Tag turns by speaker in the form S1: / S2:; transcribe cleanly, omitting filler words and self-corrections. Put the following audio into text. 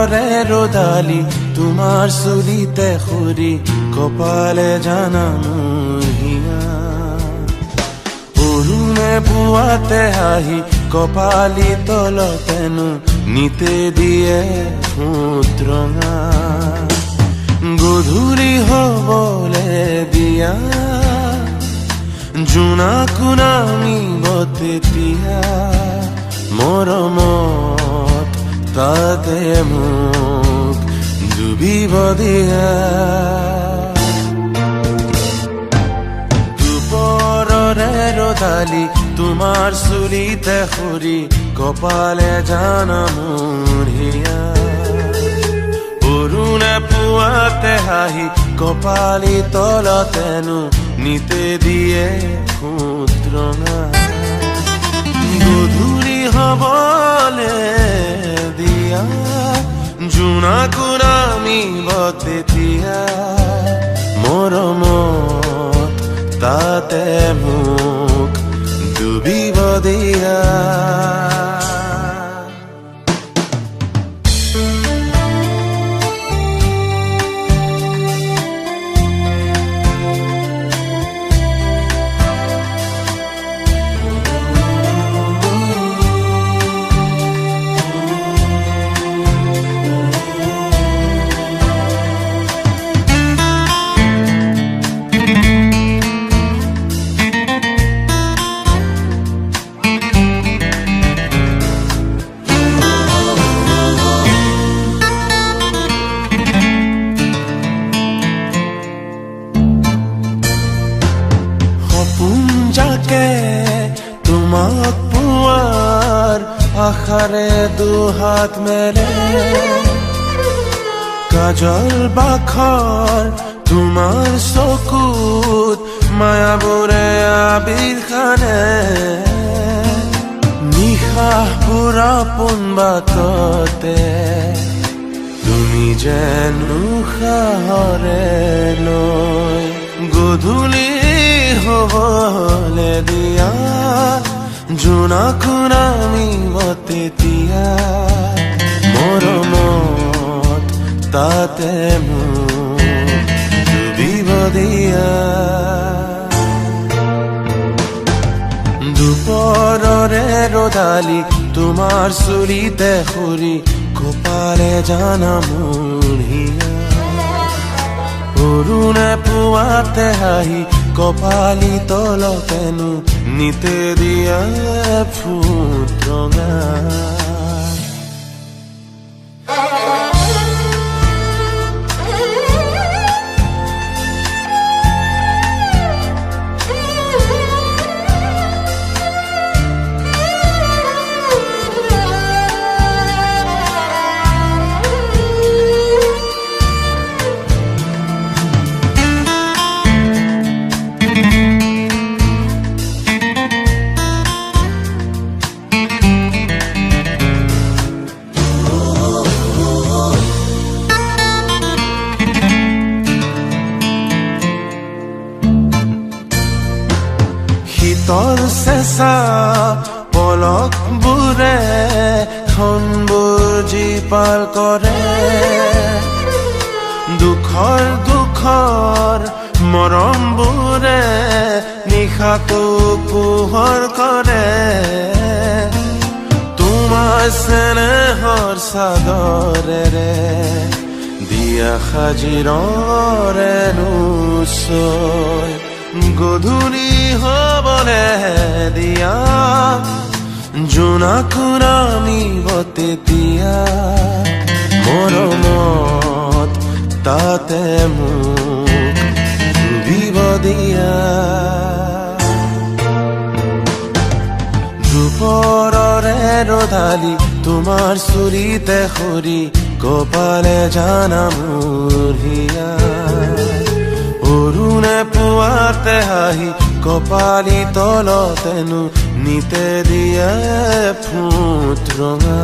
S1: দুপৰৰে ৰ'দালি তোমাৰ চুলিতে সৰি কপালে জানাম হিয়া অৰুণে পুৱাতে হাঁহি কপালি তলতেনো নিতে দিয়ে ফুট ৰঙা গধূলি হবলে দিয়া জোনাকো নামিব তেতিয়া মৰমত তাতে মোক ডুবিব দিয়া দুপৰৰে ৰ'দালি তোমাৰ চুলিতে সৰি কপালে জানা মোৰ হিয়া অৰুণে পুৱাতে হাঁহি কপালি তলতেনো নিতে দিয়ে ফুট ৰঙা গধূলি হবলে দিয়া জোনাকো নামিব তেতিয়া মৰমত তাতে মোক ডুবিব দিয়া যাকে তোমাক পোৱাৰ আশাৰে দুহাত মেলে কাজল বাখৰ তোমাৰ চকুত মায়াবোৰে আবিৰ খানে নিশাবোৰ আপোন বাটতে তুমি যেন উশাহৰে লৈ গধূলি হবলে দিয়া জোনাকো নামিব তেতিয়া মৰমত তাতে মোক ডুবিব দিয়া দুপৰৰে ৰ'দালি তোমাৰ চুলিতে সৰি কপালে জানা মোৰ হিয়া অৰুণে পুৱাতে হাঁহি কপালি তলতেনো নিতে দিয়া ফুট ৰঙা শীতল চেঁচা পলক বোৰে ক্ষণবোৰ জীপাল কৰে দুখৰ মৰম বোৰে নিশাটো পোহৰ কৰে তোমাৰ চেনেহৰ চাদৰেৰে দিয়া সাজিৰৰে নুচয় গধূলি হবলে দিয়া জোনাকো নামিব তেতিয়া মৰমত তাতে মোক ডুবিব দিয়া দুপৰৰে ৰ'দালি তোমাৰ চুলিতে সৰি কপালে জানা মোৰ হিয়া অৰুণে পুৱাতে হাঁহি কপালি তলতেনো নিতে দিয়ে ফুট ৰঙা